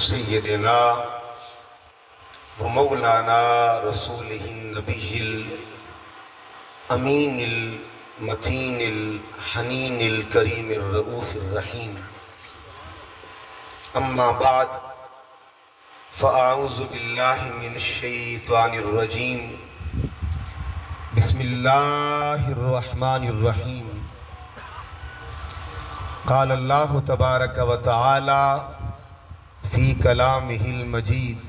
سیدنا و مولانا رسولہ النبی الامین المتین الحنین الکریم الرؤوف الرحیم، اما بعد فاعوذ باللہ من الشیطان الرجیم، بسم اللہ الرحمن الرحیم۔ قال اللہ تبارک و تعالی فی کلامہ المجید،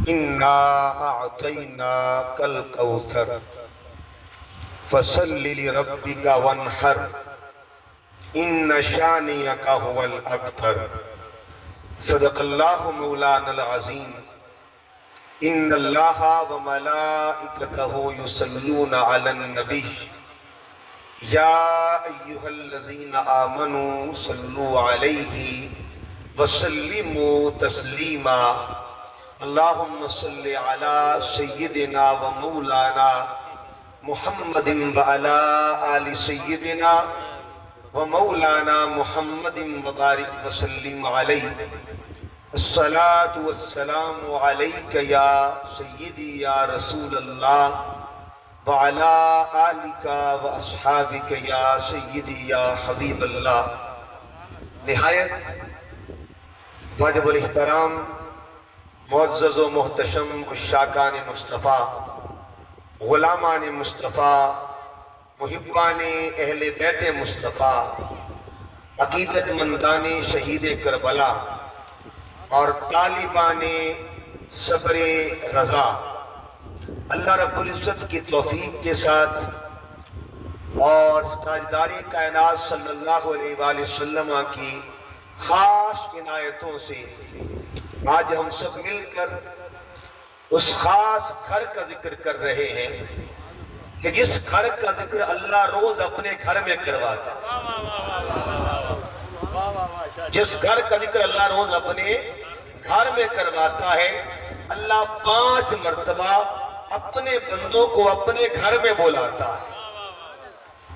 انا اعطیناک الکوثر فصل لربک وانحر ان شانئک هو الابتر۔ صدق اللہ مولانا العظیم۔ ان اللہ وملائکتہ یصلون علی النبی یا ایہا الذین آمنوا صلوا علیہ وسلموا تسلیما۔ اللہم صلی علی سیدنا و مولانا محمد وعلی آل سیدنا و مولانا محمد وبارک وسلم علیہ۔ الصلاة والسلام علیک یا سیدی یا رسول اللہ وعلی آلک و اصحابک یا سیدی یا حبیب اللہ۔ نہایت واجب الاحترام معزز و محتشم عشاقان مصطفیٰ، غلامان مصطفیٰ، محبان اہل بیت مصطفیٰ، عقیدت مندان شہید کربلا اور طالبان صبر رضا، اللہ رب العزت کی توفیق کے ساتھ اور تاجدار کائنات صلی اللہ علیہ وآلہ وسلم کی خاص عنایتوں سے آج ہم سب مل کر اس خاص گھر کا ذکر کر رہے ہیں کہ جس گھر کا ذکر اللہ روز اپنے گھر میں کرواتا ہے، جس گھر کا ذکر اللہ روز اپنے گھر میں کرواتا ہے۔ اللہ 5 مرتبہ اپنے بندوں کو اپنے گھر میں بلاتا ہے،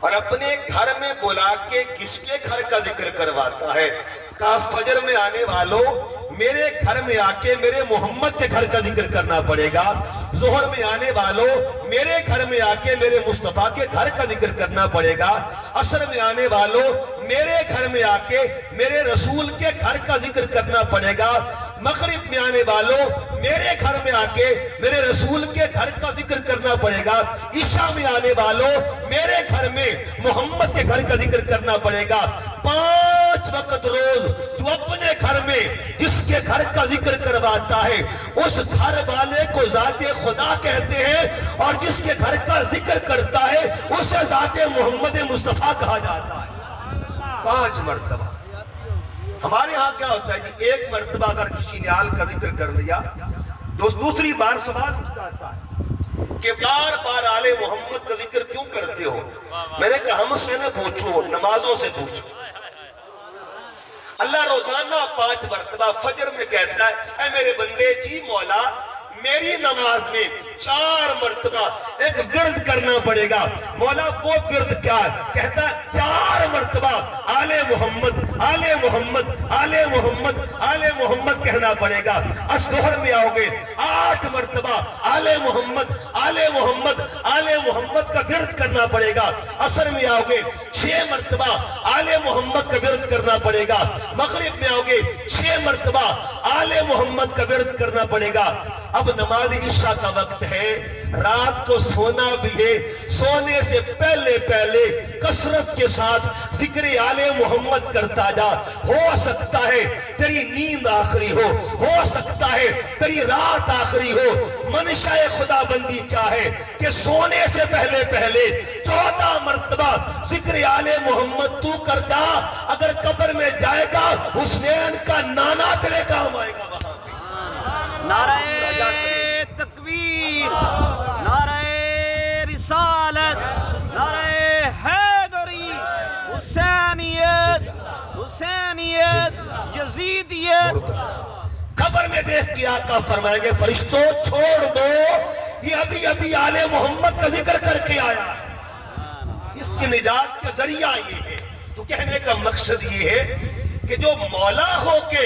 اور اپنے گھر میں بلا کے کس کے گھر کا ذکر کرواتا ہے؟ کہا فجر میں آنے والوں میرے گھر میں آ کے میرے محمد کے گھر کا ذکر کرنا پڑے گا۔ ظہر میں آنے والوں میرے گھر میں آ کے میرے مصطفیٰ کے گھر کا ذکر کرنا پڑے گا۔ عصر میں آنے والوں میرے گھر میں آ کے میرے رسول کے گھر کا ذکر کرنا پڑے گا۔ مغرب میں آنے والوں میرے گھر میں آ کے میرے رسول کے گھر کا ذکر کرنا پڑے گا۔ عشاء میں آنے والوں میرے گھر میں محمد کے گھر کا ذکر کرنا پڑے گا۔ 5 وقت روز تو اپنے گھر میں جس کے گھر کا ذکر کرواتا ہے اس گھر والے کو ذات خدا کہتے ہیں، اور جس کے گھر کا ذکر کرتا ہے اسے ذات محمد مصطفیٰ کہا جاتا ہے۔ 5 مرتبہ۔ ہمارے ہاں کیا ہوتا ہے کہ ایک مرتبہ اگر کسی نے آل کا ذکر کر لیا دوسری بار سوال اٹھتا ہے کہ بار بار آل محمد کا ذکر کیوں کرتے ہو؟ میں نے کہا ہم سے نہ پوچھو، نمازوں سے پوچھو۔ اللہ روزانہ 5 مرتبہ فجر میں کہتا ہے اے میرے بندے جی مولا میری نماز میں 4 مرتبہ ایک ورد کرنا پڑے گا۔ مولا وہ ورد کیا ہے؟ کہتا ہے 4 مرتبہ آل محمد آل محمد آل محمد آل محمد کہنا پڑے گا۔ ظہر میں آؤ گے 8 مرتبہ آل محمد آل محمد آل محمد کا ورد کرنا پڑے گا۔ عصر میں آؤ گے 6 مرتبہ آل محمد کا ورد کرنا پڑے گا۔ مغرب میں آؤ گے 6 مرتبہ آل محمد کا ورد کرنا پڑے گا۔ اب نماز عشاء کا وقت ہے، رات کو سونا بھی ہے، سونے سے پہلے کثرت کے ساتھ ذکر آل محمد کرتا جا۔ ہو سکتا ہے تیری نیند آخری ہو سکتا ہے تیری رات آخری ہو۔ منشاء خدا بندی کیا ہے کہ سونے سے پہلے 14 مرتبہ ذکر آل محمد تو کر جا، اگر قبر میں جائے گا حسین کا نانا تیرے کام آئے گا وہاں پہ۔ نعرہ تکبیر، نعرہ رسالت، نعرہ حیدری، حسینیت، یزیدیت۔ قبر میں دیکھ کے آقا فرمائیں گے فرشتوں چھوڑ دو، یہ ابھی آل محمد کا ذکر کر کے آیا ہے، اس کی نجات کا ذریعہ یہ ہے۔ تو کہنے کا مقصد یہ ہے کہ جو مولا ہو کے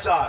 4,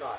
4।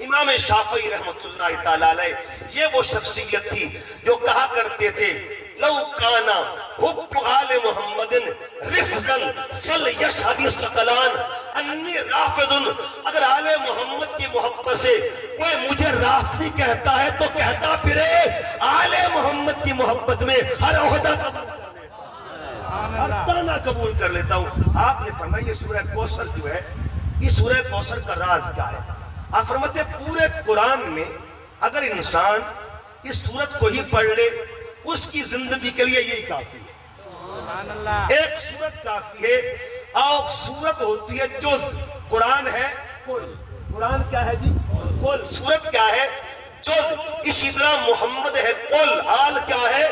امام شافعی رحمۃ اللہ تعالی علیہ یہ وہ شخصیت تھی جو کہا کرتے تھے لو کانا حب آل محمد رفضا فلیشہد الثقلان انی رافض، اگر آل محمد کی محبت سے کوئی مجھے رافضی کہتا ہے تو کہتا پھرے آل محمد کی محبت میں ہر عہدہ ہر تانا قبول کر لیتا ہوں۔ آپ نے فرمایا یہ سورہ کوثر جو ہے، یہ سورہ کوثر کا راز کیا ہے؟ آپ فرماتے ہیں پورے قرآن میں اگر انسان اس سورت کو ہی پڑھ لے اس کی زندگی کے لیے یہی کافی ہے۔ ایک سورت کافی ہے، اور سورت ہوتی ہے جز، قرآن ہے کل۔ قرآن کیا ہے جی؟ کل۔ سورت کیا ہے؟ جز۔ اسی طرح محمد ہے کل، آل کیا ہے؟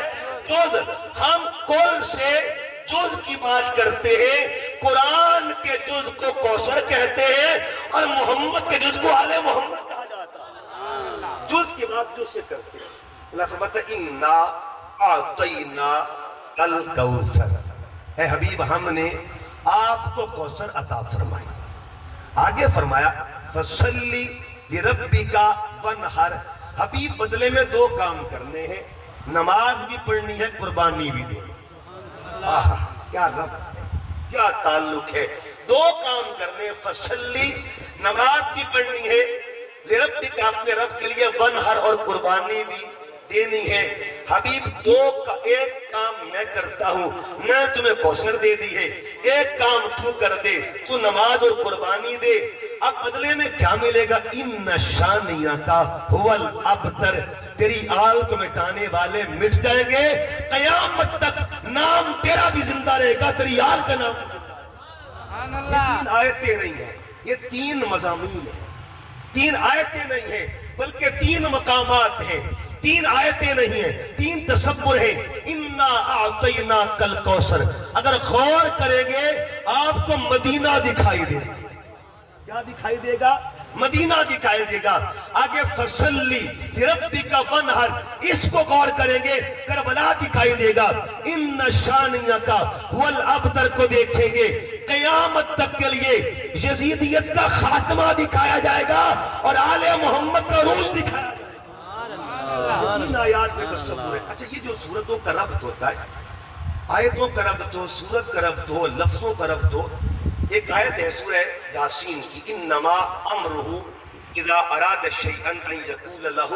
جز۔ ہم کل سے جز کی بات کرتے ہیں، قرآن کے جز کو کوثر کہتے ہیں اور محمد کے جز کو آل محمد کہا جاتا ہے۔ جز کی بات جز سے کرتے ہیں۔ اللہ فرماتا ہے اِنَّا اعطینا الکوثر، اے حبیب ہم نے آپ کو کوثر عطا فرمائی۔ آگے فرمایا فصلی لربک وانحر، حبیب بدلے میں دو کام کرنے ہیں، نماز بھی پڑھنی ہے، قربانی بھی دینی۔ آہا کیا رب ہے، کیا تعلق ہے، دو کام کرنے، فصلی نماز بھی پڑھنی ہے، لربک اپنے رب کے لیے، وانحر اور قربانی بھی دینی ہے۔ حبیب دو کا ایک کام میں کرتا ہوں، میں تمہیں کوثر دے دی ہے، ایک کام تو کر دے، تو نماز اور قربانی دے، اب بدلے میں کیا ملے گا؟ ان شانیہ کا هو الابتر، تیری آل کو مٹانے والے مٹ جائیں گے، قیامت تک نام تیرا بھی زندہ رہے گا، تیری آل کا نام۔ یہ تین آیتیں نہیں ہیں، یہ تین مضامین ہیں، تین آیتیں نہیں ہیں بلکہ تین مقامات ہیں، تین آیتیں نہیں ہیں، تین تصور ہیں۔ اِنَّا أَعْطَيْنَاكَ الْكَوْثَرَ، اگر غور کریں گے آپ کو مدینہ دکھائی دے گا۔ کیا دکھائی دے گا؟ مدینہ دکھائی دے گا۔ آگے فصلی لربک وانحر، اس کو غور کریں گے کربلا دکھائی دے گا۔ ان شانیک هو الابتر کو دیکھیں گے، قیامت تک کے لیے یزیدیت کا خاتمہ دکھایا جائے گا اور آل محمد کا عروج دکھایا جائے گا۔ تین آیات میں تصور ہے۔ اچھا یہ جو سورتوں کا ربط ہوتا ہے، آیتوں کا ربط ہو، سورت کا ربط ہو، لفظوں کا ربط ہو، ایک آیت ہے سورہ یاسین کی، انما امرہ اذا اراد شیئا ان یقول لہ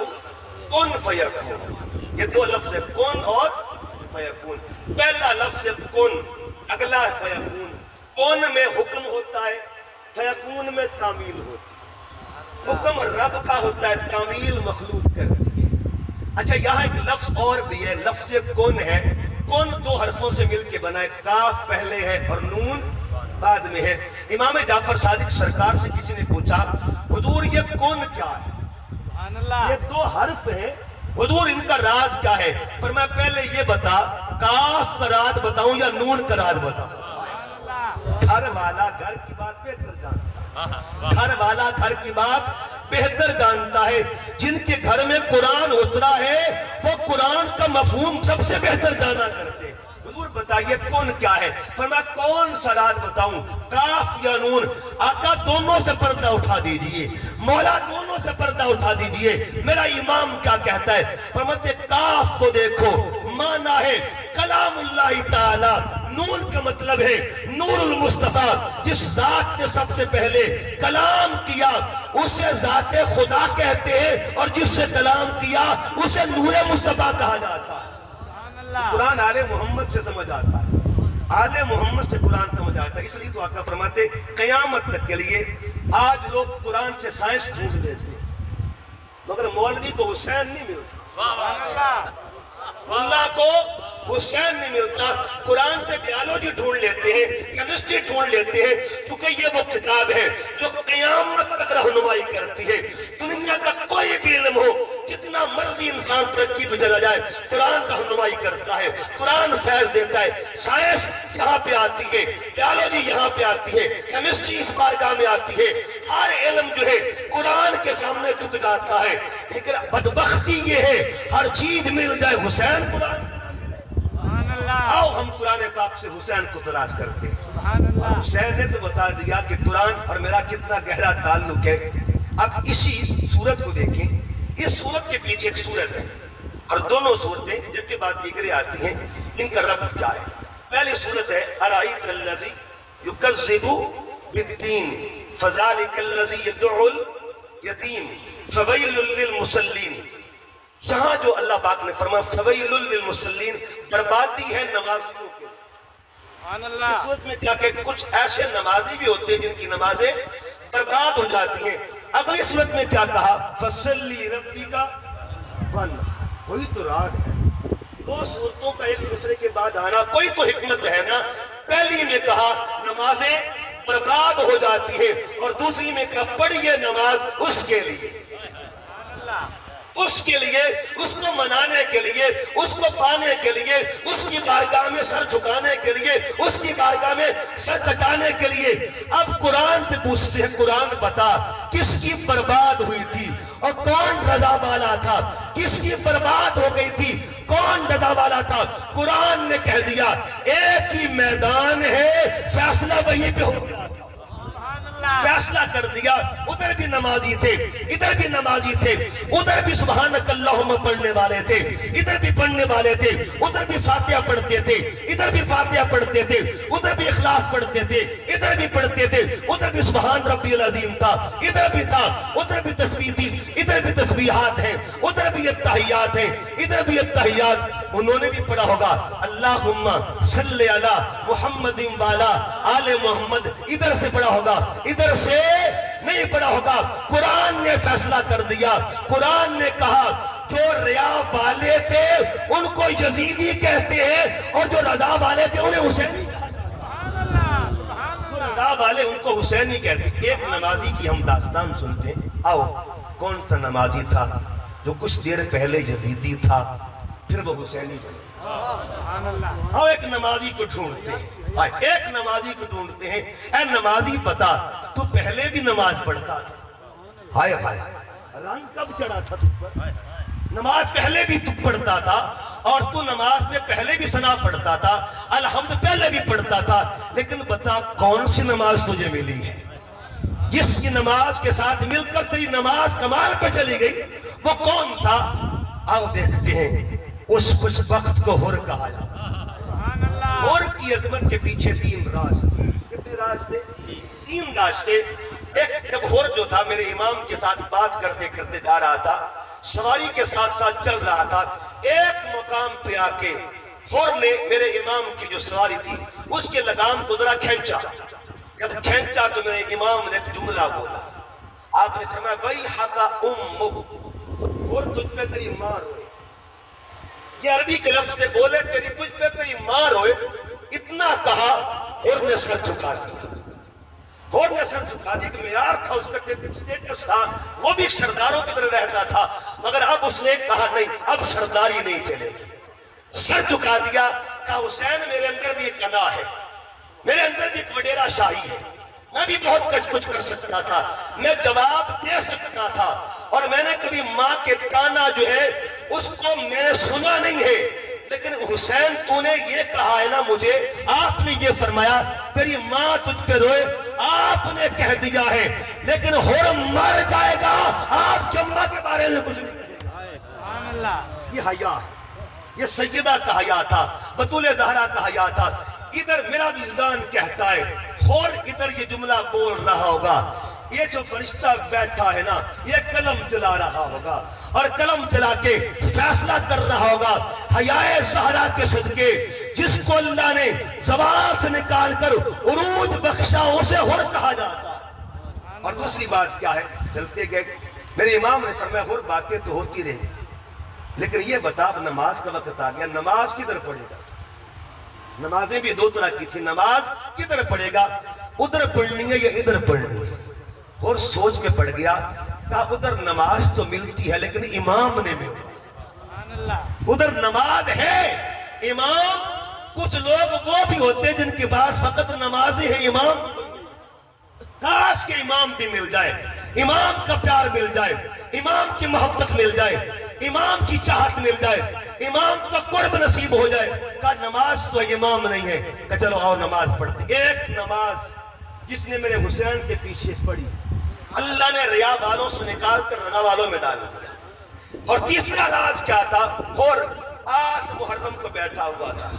کن فیکون۔ یہ دو لفظ ہے، کن اور فیکون۔ پہلا لفظ ہے کن، اگلا ہے فیکون۔ کن میں حکم ہوتا ہے، فیکون میں تعمیل ہوتی ہے۔ حکم رب کا ہوتا ہے، تعمیل مخلوق کرتی ہے۔ اچھا یہاں ایک لفظ اور بھی ہے، لفظ کن ہے، کن دو حرفوں سے مل کے بنا ہے، کاف پہلے ہے اور نون بعد میں ہے۔ امام جعفر صادق سرکار سے کسی نے پوچھا حضور یہ کن کیا ہے؟ یہ دو حرف ہیں حضور، ان کا راز کیا ہے؟ فرمایا پہلے یہ بتا کاف کا راز بتاؤں یا نون کا راز بتاؤں؟ گھر والا گھر کی بات بہتر جانتا ہے، گھر والا گھر کی بات بہتر جانتا ہے، جن کے گھر میں قرآن اترا ہے وہ قرآن کا مفہوم سب سے بہتر جانا کرتے ہیں۔ حضور بتائیے کون کیا ہے؟ فرمایا کون سا راز بتاؤں، کاف یا نون؟ آقا دونوں سے پردہ اٹھا دیجئے، مولا دونوں سے پردہ اٹھا دیجئے، میرا امام کیا کہتا ہے؟ فرماتے کاف کو دیکھو، معنی ہے کلام اللہ تعالی، نون کا مطلب ہے نور المصطفیٰ، جس ذات نے سب سے پہلے کلام کیا اسے ذات خدا کہتے ہیں، اور جس سے کلام کیا اسے نور مصطفیٰ کہا جاتا ہے۔ قرآن آل محمد سے سمجھ آتا ہے، آل محمد سے قرآن سمجھ آتا ہے، اس لیے تو آقا فرماتے قیامت تک کے لیے آج لوگ قرآن سے سائنس ڈھونڈ لیتے ہیں، مگر مولوی کو حسین نہیں ملتا، اللہ کو حسین نہیں ملتا۔ قرآن سے بیالوجی ڈھونڈ لیتے ہیں، کیمسٹری ڈھونڈ لیتے ہیں، کیونکہ یہ وہ کتاب ہے جو قیامت تک رہنمائی کرتی ہے۔ دنیا کا کوئی بھی علم ہو، جتنا مرضی انسان ترقی پہ چلا جائے، قرآن رہنمائی کرتا ہے، قرآن فیض دیتا ہے۔ سائنس یہاں پہ آتی ہے، بیالوجی یہاں پہ آتی ہے، کیمسٹری اس بارگاہ میں آتی ہے، ہر علم جو ہے قرآن کے سامنے جھک جاتا ہے۔ لیکن بدبختی یہ ہے ہر چیز مل جائے حسین قرآن، آؤ ہم قرآن پاک سے حسین کو تلاش کرتے ہیں۔ اور حسین نے تو بتا دیا کہ قرآن اور میرا کتنا گہرا تعلق ہے۔ اب اسی سورت کو دیکھیں، اس سورت کے پیچھے ایک سورت ہے اور دونوں صورتیں جن کے بعد دیگریں آتی ہیں ان کا ربط کیا ہے؟ پہلی سورت ہے ارائیت الذی یکذب بالدین فذلک الذی یدعو الیتیم فویل للمصلین. یہاں جو اللہ پاک نے فرمایا فویل للمصلین، بربادی ہے نمازیوں کے. اس صورت میں کیا کہ کچھ ایسے نمازی بھی ہوتے ہیں جن کی نمازیں برباد ہو جاتی ہیں. اگلی صورت میں کیا کہا؟ فصلی ربی کا ون. کوئی تو راز ہے، دو صورتوں کا ایک دوسرے کے بعد آنا، کوئی تو حکمت ہے نا. پہلی میں کہا نمازیں برباد ہو جاتی ہے اور دوسری میں کہا پڑھیے نماز اس کے لیے، اس کے لیے، اس کو منانے کے لیے، اس کو پانے کے لیے، اس کی بارگاہ میں سر جھکانے کے لیے، اس کی بارگاہ میں سر کٹانے کے لیے. اب قرآن پہ پوچھتے ہیں قرآن بتا کس کی برباد ہوئی تھی اور کون رضا والا تھا؟ کس کی برباد ہو گئی تھی، کون رضا والا تھا؟ قرآن نے کہہ دیا ایک ہی میدان ہے، فیصلہ وہیں پہ ہو گیا. فیصلہ کر دیا. ادھر بھی نمازی تھے، ادھر بھی نمازی تھے، ادھر بھی سبحانک اللہم پڑھنے والے تھے، ادھر بھی پڑھنے والے تھے، ادھر بھی فاتحہ پڑھتے تھے، ادھر بھی فاتحہ پڑھتے تھے، ادھر بھی اخلاص پڑھتے تھے، ادھر بھی پڑھتے تھے، ادھر بھی سبحان ربی العظیم تھا، ادھر بھی تھا، ادھر بھی تسبیح تھی، ادھر بھی تسبیحات ہیں، ادھر بھی التحیات ہیں، ادھر بھی التحیات. انہوں نے بھی پڑھا ہوگا اللہم صلی علی محمد والا آل محمد، ادھر سے پڑھا ہوگا، ادھر سے نہیں پڑھا ہوگا. قرآن نے فیصلہ کر دیا. قرآن نے کہا جو ریا والے تھے ان کو یزیدی کہتے ہیں اور جو رضا والے تھے انہیں حسینی کہتے ہیں. رضا والے ان کو حسینی کہتے ہیں. ایک نمازی کی ہم داستان سنتے ہیں. آؤ کون سا نمازی تھا جو کچھ دیر پہلے یزیدی تھا پھر وہ حسینی بنے؟ آؤ ایک نمازی کو ڈھونڈتے ہیں. ایک نمازی کو ڈھونڈتے ہیں. اے نمازی بتا تو پہلے بھی نماز پڑھتا تھا؟ ہائے ہائے رنگ کب چڑھا تھا تجھ پر؟ نماز پہلے بھی تو پڑھتا تھا اور تو نماز میں پہلے بھی ثنا پڑھتا تھا، الحمد پہلے بھی پڑھتا تھا، لیکن بتا کون سی نماز تجھے ملی ہے جس کی نماز کے ساتھ مل کر تیری نماز کمال پہ چلی گئی؟ وہ کون تھا؟ آؤ دیکھتے ہیں. اس خوش بخت کو حر کہا جاتا. حر کی عظمت کے پیچھے تین راز تھے. کتنے راز تھے؟ تین راز تھے. ایک جب حر جو تھا میرے امام کے ساتھ بات کرتے کرتے جا رہا تھا، سواری کے ساتھ ساتھ چل رہا تھا. ایک مقام پہ آ کے حر نے میرے امام کی جو سواری تھی اس کے لگام کو ذرا کھینچا. جب کھینچا تو میرے امام نے ایک جملہ بولا. آپ نے فرمایا ویحک امک، حر تجھ پہ تیری مار ہوئے. یہ عربی کے لفظ سے بولے تجھ پہ تیری مار ہوئے. اتنا کہا حر نے سر جھکا دیا. حر نے سر جھکا دیا. کہ معیار تھا اس کا اسٹیٹس تھا، وہ بھی سرداروں کی طرح رہتا تھا، مگر اب اس نے کہا نہیں اب سرداری نہیں چلے گی. سر جھکا دیا. کہا حسین میرے اندر بھی ایک انا ہے، میرے اندر بھی ایک وڈیرا شاہی ہے. میں بھی بہت کچھ کر سکتا تھا، میں جواب دے سکتا تھا، اور میں نے کبھی ماں کے تانا جو ہے اس کو میں نے سنا نہیں ہے. لیکن حسین تو نے یہ کہا ہے نا مجھے، آپ نے یہ فرمایا تیری ماں تجھ پہ روئے، آپ نے کہہ دیا ہے، لیکن حر مر جائے گا، آپ جمعہ کے بارے میں کچھ نہیں کہے گا. یہ حیا ہے، یہ سیدہ کا حیا تھا، بطول زہرا کا حیا تھا. ادھر میرا وجدان کہتا ہے حر ادھر یہ جملہ بول رہا ہوگا، یہ جو فرشتہ بیٹھا ہے نا یہ قلم چلا رہا ہوگا اور قلم چلا کے فیصلہ کر رہا ہوگا حیائے زہرا کے صدقے جس کو اللہ نے زبان سے نکال کر عروج بخشا اسے حر کہا جاتا. اور دوسری بات کیا ہے؟ چلتے گئے میرے امام نے فرمایا حر باتیں تو ہوتی رہی لیکن یہ بتا اب نماز کا وقت آ گیا، نماز کدھر پڑھے گا؟ نمازیں بھی دو طرح کی تھی. نماز کدھر پڑھے گا؟ ادھر پڑھنی ہے یا ادھر پڑھنی ہے؟ اور سوچ میں پڑ گیا کہا ادھر نماز تو ملتی ہے لیکن امام نے ملا. ادھر نماز ہے، امام کچھ لوگ وہ بھی ہوتے ہیں جن کے پاس فقط نمازی ہے، امام. کاش کہ امام بھی مل جائے، امام کا پیار مل جائے، امام کی محبت مل جائے، امام کی چاہت مل جائے، امام کا قرب نصیب ہو جائے. کہا نماز تو امام نہیں ہے. کہا چلو آؤ نماز پڑھتے. ایک نماز جس نے میرے حسین کے پیچھے پڑھی اللہ نے ریا والوں سے نکال کر رضا والوں میں ڈال دیا. اور تیسرا راز کیا تھا؟ اور 8 محرم کو بیٹھا ہوا تھا,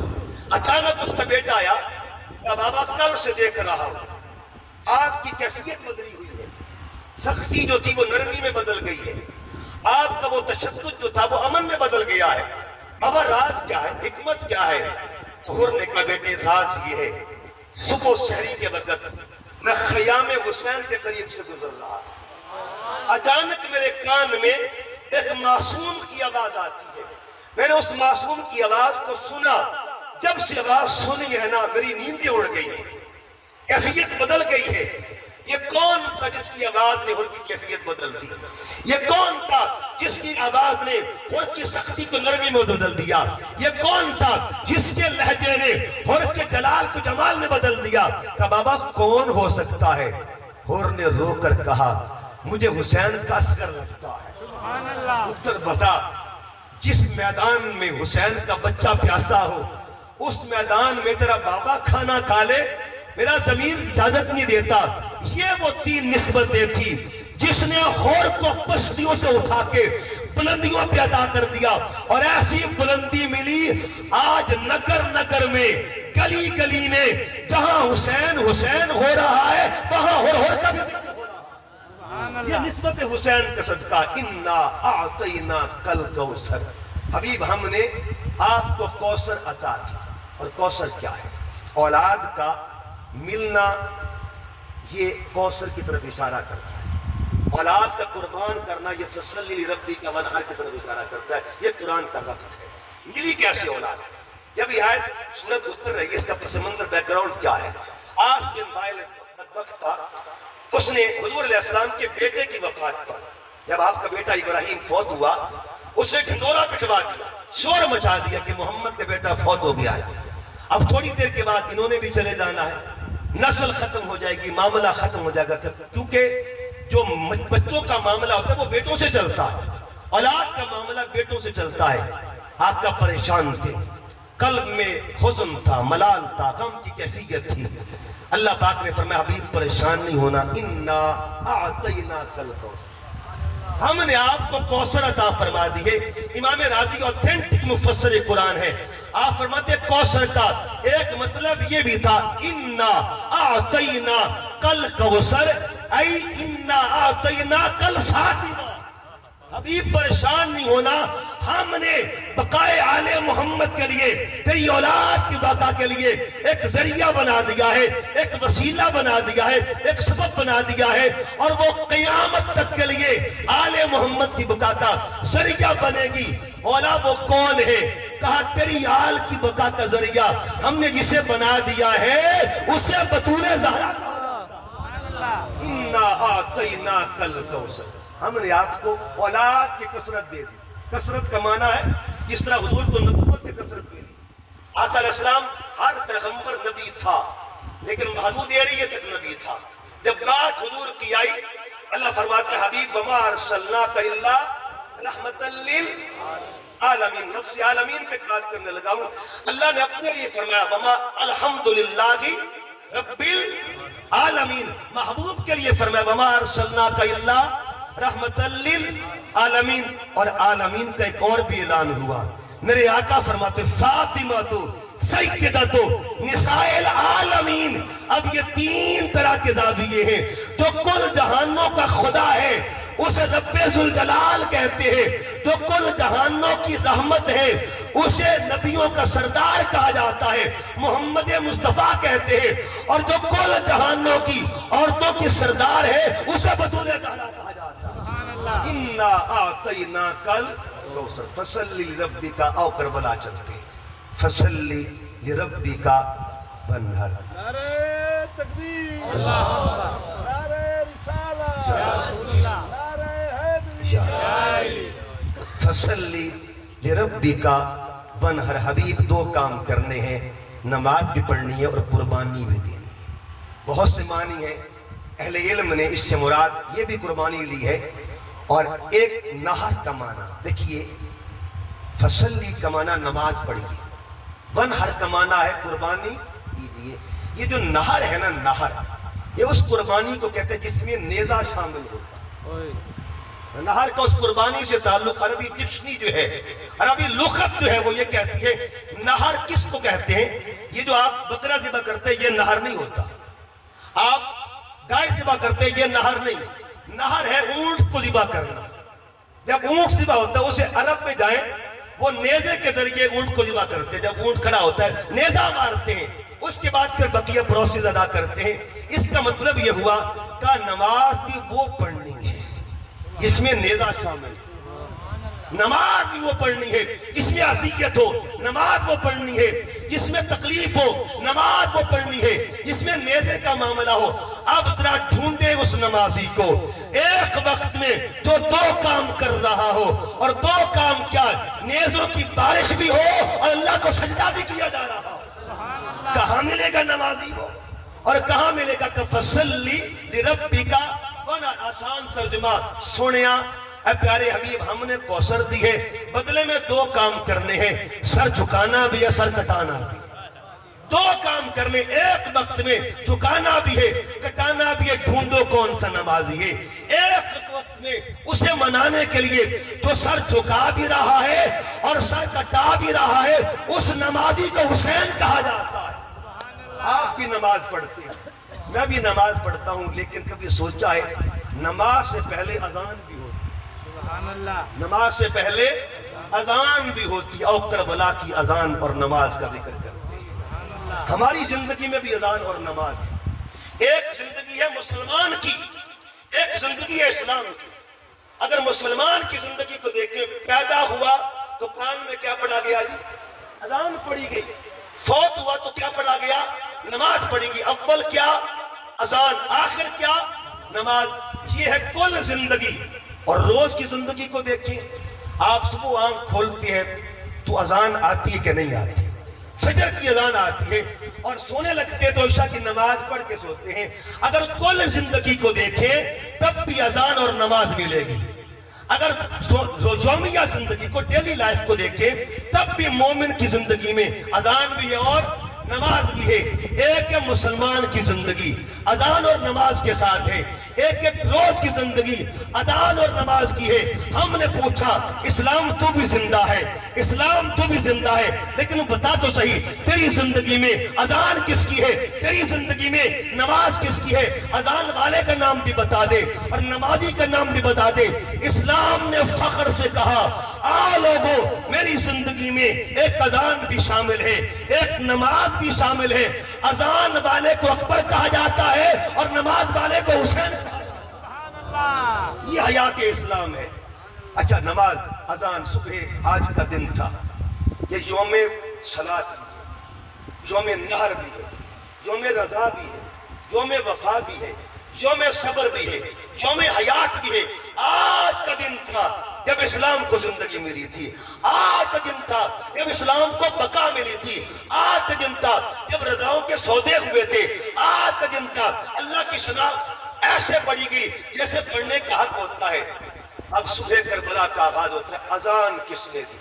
اچانک اس کا بیٹا آیا, بابا کل سے دیکھ رہا ہوں آپ کی کیفیت بدلی ہوئی ہے, سختی جو تھی وہ نرمی میں بدل گئی ہے, آپ کا وہ تشدد جو تھا وہ امن میں بدل گیا ہے. بابا راز کیا ہے, حکمت کیا ہے؟ حور نے کہا بیٹے راز یہ ہے, صبح سحری کے وقت میں خیام حسین کے قریب سے گزر رہا تھا, اچانک میرے کان میں ایک معصوم کی آواز آتی ہے, میں نے اس معصوم کی آواز کو سنا, جب سے آواز سنی ہے نا میری نیندیں اڑ گئی ہیں, کیفیت بدل گئی ہے. یہ کون تھا جس کی آواز نے حور کی کیفیت بدل دی؟ یہ کون تھا جس کی آواز نے حور کی سختی کو نرمی میں بدل دیا؟ یہ کون تھا جس کے لہجے نے حور کے جلال کو جمال میں بدل دیا؟ کہ بابا کون ہو سکتا ہے؟ حور نے رو کر کہا مجھے حسین کا اثر لگتا ہے. پتر بتا, جس میدان میں حسین کا بچہ پیاسا ہو اس میدان میں تیرا بابا کھانا کھا لے, میرا ضمیر اجازت نہیں دیتا. یہ وہ 3 نسبتیں تھی جس نے حور کو پستیوں سے اٹھا کے بلندیوں پہ ادا کر دیا, اور ایسی بلندی ملی آج نگر نگر میں, گلی گلی میں, جہاں حسین حسین ہو رہا ہے وہاں حور کا بھی ہو رہا ہے. یہ نسبت حسین کا صدقہ. انا اعطینا کل کوثر, حبیب ہم نے آپ کو کوثر عطا کیا. اور کوثر کیا ہے؟ اولاد کا ملنا, یہ کوثر کی طرف اشارہ کرتا ہے. اولاد کا قربان کرنا یہ فصلی لربک ونحر کی طرف اشارہ کرتا ہے. یہ قرآن کا ربط ہے. ملی کیسے اولاد؟ جب یہ آیت سورت اتر رہی ہے, اس کا پس منظر بیک گراؤنڈ کیا ہے؟ آس بن وائل بدبخت تھا, اس نے حضور علیہ السلام کے بیٹے کی وفات پر, جب آپ کا بیٹا ابراہیم فوت ہوا, اس نے ڈھنڈورا پٹوا دیا, شور مچا دیا کہ محمد کا بیٹا فوت ہو گیا ہے. اب تھوڑی دیر کے بعد انہوں نے بھی چلے جانا ہے, نسل ختم ہو جائے گی, معاملہ ختم ہو جائے گا, کیونکہ جو بچوں کا معاملہ ہوتا ہے وہ بیٹوں سے چلتا ہے, اولاد کا معاملہ بیٹوں سے چلتا ہے. آقا پریشان تھے, قلب میں حزن تھا, ملال تھا, غم کی کیفیت تھی. اللہ پاک نے فرمایا حبیب پریشان نہیں ہونا, انا اعطیناک الکوثر, ہم نے آپ کو کوثر عطا فرما دی ہے. امام رازی اوتھینٹک مفسر قرآن ہے, آپ فرماتے کوثر کا ایک مطلب یہ بھی تھا انا اعطیناک الکوثر, ای انا اعطیناک الفاتحہ. حبیب پریشان نہیں ہونا, ہم نے بقائے آل محمد کے لیے, تیری اولاد کی بقا کے لیے ایک ذریعہ بنا دیا ہے, ایک وسیلہ بنا دیا ہے, ایک سبب بنا دیا ہے, اور وہ قیامت تک کے لیے آل محمد کی بقا کا ذریعہ بنے گی. مولا وہ کون ہے؟ کہا تیری آل کی بقا کا ذریعہ ہم نے جسے بنا دیا ہے اسے بطور زہرا انا اعطیناک الکوثر, ہم نے آپ کو اولاد کی کثرت دے دی. کثرت کا معنی ہے جس طرح حضور کو نبوت کی کثرت دے دی. آقا علیہ السلام ہر پیغمبر نبی تھا, لیکن محدود ایریے تک نبی تھا. جب بات حضور کی آئی, اللہ فرماتا ہے حبیب وما ارسلناک الا رحمتا للعالمین. نفس عالمین پہ بات کرنے لگا ہوں. اللہ نے اپنے لیے فرمایا وما الحمدللہ رب العالمین, محبوب کے لیے فرمایا وما ارسلناک الا رحمتا للعالمین. اور عالمین کا ایک اور بھی اعلان ہوا. میرے آقا فرماتے فاطمہ تو سیدۃ نساء العالمین. اب یہ 3 طرح کے زاویے ہیں. جو کل جہانوں کا خدا ہے اسے رب ذوالجلال کہتے ہیں, جو کل جہانوں کی رحمت ہے اسے نبیوں کا سردار کہا جاتا ہے, محمد مصطفیٰ کہتے ہیں, اور جو کل جہانوں کی عورتوں کی سردار ہے اسے بطول زہرا کہا جاتا ہے. انا اعطیناک الکوثر فصلی لربک, او کربلا چلتے فصلی لربک وانحر. نعرہ تکبیر, نعرہ رسالت, نعرہ حیدری. فصلی لربک وانحر. حبیب 2 کام کرنے ہیں, نماز بھی پڑھنی ہے اور قربانی بھی دینی ہے. بہت سے معنی ہیں, اہل علم نے اس سے مراد یہ بھی قربانی لی ہے. اور ایک نہر کا معنی دیکھیے, فصلی کا معنی نماز پڑھیے, ونحر کا معنی ہے قربانی کیجیے. یہ جو نہر ہے نا, نہر یہ اس قربانی کو کہتے ہیں جس میں نیزہ شامل ہوتا۔ نہر کا اس قربانی سے تعلق عربی ڈکشنری جو ہے، عربی لغت جو ہے وہ یہ کہتی ہے نہر کس کو کہتے ہیں؟ یہ جو آپ بکرا ذبح کرتے ہیں یہ نہر نہیں ہوتا، آپ گائے ذبح کرتے ہیں یہ نہر نہیں، نہر ہے اونٹ کو ذبح کرنا۔ جب اونٹ ذبح ہوتا ہے اسے عرب میں جائیں وہ نیزے کے ذریعے اونٹ کو ذبح کرتے ہیں، جب اونٹ کھڑا ہوتا ہے نیزہ مارتے ہیں، اس کے بعد پھر بقیہ پروسیس ادا کرتے ہیں۔ اس کا مطلب یہ ہوا کہ نماز بھی وہ پڑھنی ہے جس میں نیزہ شامل ہے، نماز بھی وہ پڑھنی ہے جس میں اذیت ہو، نماز وہ پڑھنی ہے جس میں تکلیف ہو، نماز وہ پڑھنی ہے جس میں نیزے کا معاملہ ہو۔ اب ذرا ڈھونڈے اس نمازی کو ایک وقت میں جو دو کام کر رہا ہو، اور دو کام کیا؟ نیزوں کی بارش بھی ہو اور اللہ کو سجدہ بھی کیا جا رہا ہو۔ کہاں ملے گا نمازی وہ، اور کہاں ملے گا کہ فصلی لربک ورنہ آسان ترجمہ سنیا اے پیارے حبیب ہم نے کوثر دی ہے، بدلے میں دو کام کرنے ہیں، سر جھکانا بھی ہے سر کٹانا بھی، دو کام کرنے ایک وقت میں، جھکانا بھی ہے کٹانا بھی ہے۔ ڈھونڈو کون سا نمازی ہے ایک وقت میں اسے منانے کے لیے جو سر جھکا بھی رہا ہے اور سر کٹا بھی رہا ہے، اس نمازی کو حسین کہا جاتا ہے۔ آپ بھی نماز پڑھتے ہیں، میں بھی نماز پڑھتا ہوں، لیکن کبھی سوچا ہے نماز سے پہلے اذان بھی ہوتی، نماز سے پہلے اذان بھی ہوتی ہے، اور کربلا کی اذان اور نماز کا ذکر کرتے ہیں۔ ہماری زندگی میں بھی اذان اور نماز ہے۔ ایک زندگی ہے مسلمان کی، ایک زندگی ہے اسلام کی۔ اگر مسلمان کی زندگی کو دیکھیں، پیدا ہوا تو کان میں کیا پڑھا گیا جی؟ اذان پڑھی گئی۔ فوت ہوا تو کیا پڑھا گیا؟ نماز پڑھی گئی۔ اول کیا؟ اذان، آخر کیا؟ نماز۔ یہ ہے کل زندگی۔ اور روز کی زندگی کو دیکھیں، آپ صبح آنکھ کھولتے ہیں تو اذان آتی ہے کہ نہیں آتی؟ فجر کی اذان آتی ہے، اور سونے لگتے تو عشاء کی نماز پڑھ کے سوتے ہیں۔ اگر کل زندگی کو دیکھیں تب بھی اذان اور نماز ملے گی۔ اگر یومیہ زندگی کو، ڈیلی لائف کو دیکھیں تب بھی مومن کی زندگی میں اذان بھی ہے اور نماز بھی ہے۔ ایک ہے مسلمان کی زندگی اذان اور نماز کے ساتھ ہے، ایک ایک روز کی زندگی اذان اور نماز کی ہے۔ ہم نے پوچھا اسلام تو بھی زندہ ہے، اسلام تو بھی زندہ ہے، لیکن بتا تو صحیح تیری زندگی میں اذان کس کی ہے، تیری زندگی میں نماز کس کی ہے؟ اذان والے کا نام بھی بتا دے اور نمازی کا نام بھی بتا دے۔ اسلام نے فخر سے کہا آ لوگو میری زندگی میں ایک اذان بھی شامل ہے، ایک نماز بھی شامل ہے۔ اذان والے کو اکبر کہا جاتا ہے اور نماز والے کو حسین۔ یہ حیات اسلام ہے۔ اچھا نماز، اذان، صبح آج کا دن تھا، یہ یوم صلاۃ بھی ہے، یوم نہر بھی ہے، یوم رضا بھی ہے، یوم وفا بھی ہے، یوم صبر بھی ہے، یوم حیات بھی ہے۔ آج کا دن تھا جب اسلام کو زندگی ملی تھی، آج کا دن تھا جب اسلام کو بقا ملی تھی، آج کا دن تھا جب رضاؤں کے سودے ہوئے تھے، آج کا دن تھا اللہ کی شناخت ایسے پڑھی گئی جیسے پڑھنے کا حق ہوتا ہے۔ اب صبح کربلا کا آغاز ہوتا ہے۔ اذان کس نے دی؟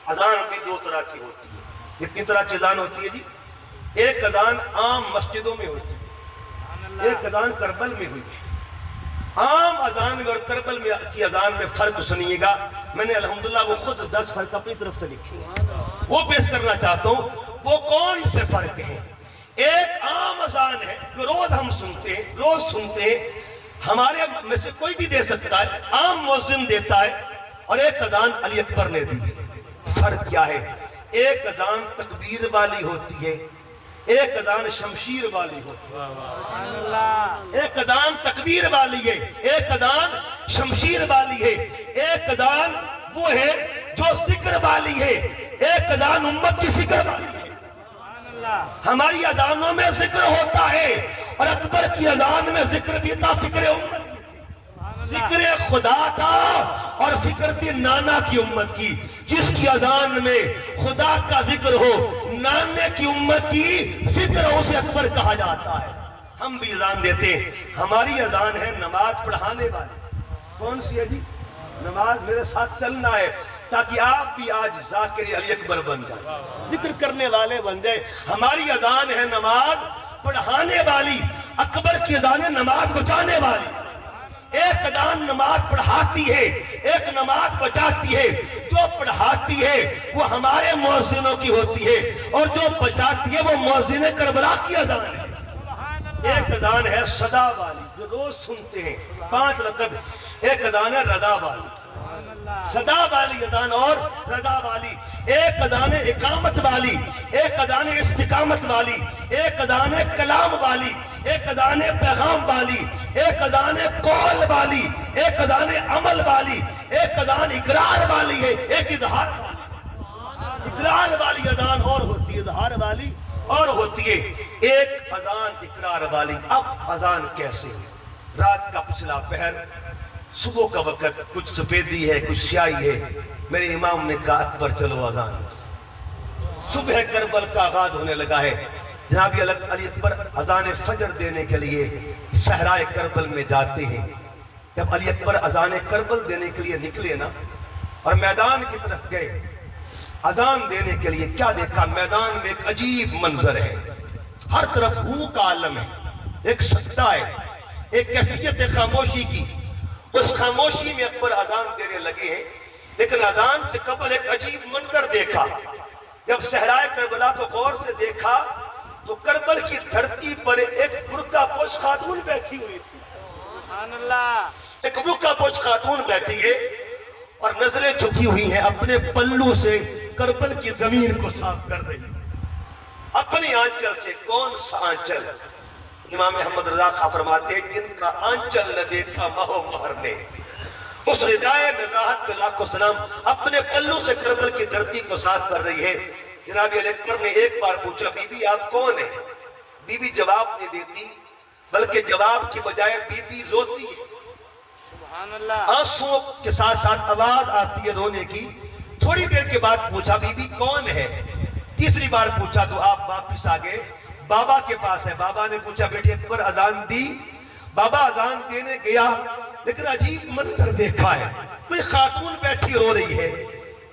اذان بھی دو طرح کی ہوتی ہے۔ کتنی طرح کی اذان ہوتی ہے جی؟ ایک اذان عام مسجدوں میں ہوتی ہے، ایک اذان کربل میں ہوئی ہے۔ عام اذان میں اور کربل میں کی اذان میں فرق سنیے گا، میں نے الحمدللہ وہ خود 10 فرق اپنی طرف سے لکھی ہے، وہ پیش کرنا چاہتا ہوں۔ وہ کون سے فرق ہیں؟ ایک عام اذان ہے جو روز ہم سنتے ہیں، روز سنتے ہیں، ہمارے میں سے کوئی بھی دے سکتا ہے، عام مؤذن دیتا ہے، اور ایک اذان علی اکبر نے دی ہے۔ فرق کیا ہے؟ ایک اذان تکبیر والی ہوتی ہے، ایک اذان شمشیر والی ہوتی ہے۔ ایک اذان تکبیر والی ہے، ایک اذان شمشیر والی ہے۔ ایک اذان وہ ہے جو ذکر والی ہے، ایک اذان امت کی فکر والی ہے۔ ہماری اذانوں میں ذکر ہوتا ہے، اور اکبر کی اذان میں ذکر بھی تھا، فکر امت، ذکر خدا تھا اور فکر تھی نانا کی امت کی۔ جس کی اذان میں خدا کا ذکر ہو، نانے کی امت کی فکر ہو، اسے اکبر کہا جاتا ہے۔ ہم بھی اذان دیتے ہیں، ہماری اذان ہے نماز پڑھانے والی۔ کون سی ہے جی؟ نماز۔ میرے ساتھ چلنا ہے تاکہ آپ بھی آج ذاکر علی اکبر بن جائیں، ذکر کرنے والے بن جائیں۔ ہماری اذان ہے نماز پڑھانے والی، اکبر کی اذان نماز بچانے والی، ایک اذان نماز پڑھاتی ہے، ایک نماز بچاتی ہے۔ جو پڑھاتی ہے وہ ہمارے مؤذنوں کی ہوتی ہے، اور جو بچاتی ہے وہ مؤذن کربلا کی اذان ہے۔ ایک اذان ہے صدا والی جو روز سنتے ہیں 5 رکعت، ایک اذان ہے رضا والی، صدا والی اذان اور رضا والی۔ ایک اذان اقامت والی، ایک اذان استقامت والی، ایک اذان کلام والی، ایک اذان پیغام والی، ایک اذان قول والی، ایک اذان عمل والی، ایک اذان اقرار والی ہے، ایک اظہار والی۔ اقرار والی اذان اور ہوتی ہے، اظہار والی اور ہوتی ہے۔ ایک اذان اقرار والی۔ اب اذان کیسے ہے؟ رات کا پچھلا پہر، صبح کا وقت، کچھ سفیدی ہے، کچھ سیاہی ہے، میرے امام نے کہا اکبر چلو اذان۔ صبح کربل کا آغاز ہونے لگا ہے۔ جناب علی اکبر اذان فجر دینے کے لیے صحرائے کربل میں جاتے ہیں۔ جب علی اکبر اذان کربل دینے کے لیے نکلے نا اور میدان کی طرف گئے اذان دینے کے لیے، کیا دیکھا؟ میدان میں ایک عجیب منظر ہے، ہر طرف ہو کا عالم ہے، ایک سجدہ ہے، ایک کیفیت خاموشی کی۔ اس خاموشی میں اکبر اذان دینے لگے ہیں، لیکن اذان سے قبل ایک عجیب منظر دیکھا۔ جب صحرائے کربلا کو غور سے دیکھا تو کربل کی دھرتی پر ایک برقع پوش خاتون بیٹھی ہوئی تھی۔ سبحان اللہ۔ ایک برقع پوش خاتون بیٹھی ہے اور نظریں جھکی ہوئی ہیں، اپنے پلو سے کربل کی زمین کو صاف کر رہی ہے اپنی آنچل سے۔ کون سا آنچل؟ امام احمد رضا خان فرماتے ہیں جن کا آنچل نہ دیکھا ماہ و مہر نے، اس ردائے نزاہت پہ لاکھوں سلام، اپنے پلو سے کربل کی دھرتی کو صاف کر رہی ہے۔ جناب علی اکبر نے ایک بار پوچھا بی بی آپ کون ہیں؟ بی بی جواب نہیں دیتی، بلکہ جواب کی بجائے بی بی روتی ہے، سبحان اللہ۔ آنسوں کے ساتھ ساتھ آواز آتی ہے رونے کی۔ تھوڑی دیر کے بعد پوچھا بی بی کون ہے؟ تیسری بار پوچھا تو آپ واپس آگئے، بابا کے پاس ہے۔ بابا نے پوچھا بیٹی اکبر اذان دی؟ بابا اذان دینے گیا، لیکن عجیب منظر دیکھا ہے، کوئی خاتون بیٹھی رو رہی ہے۔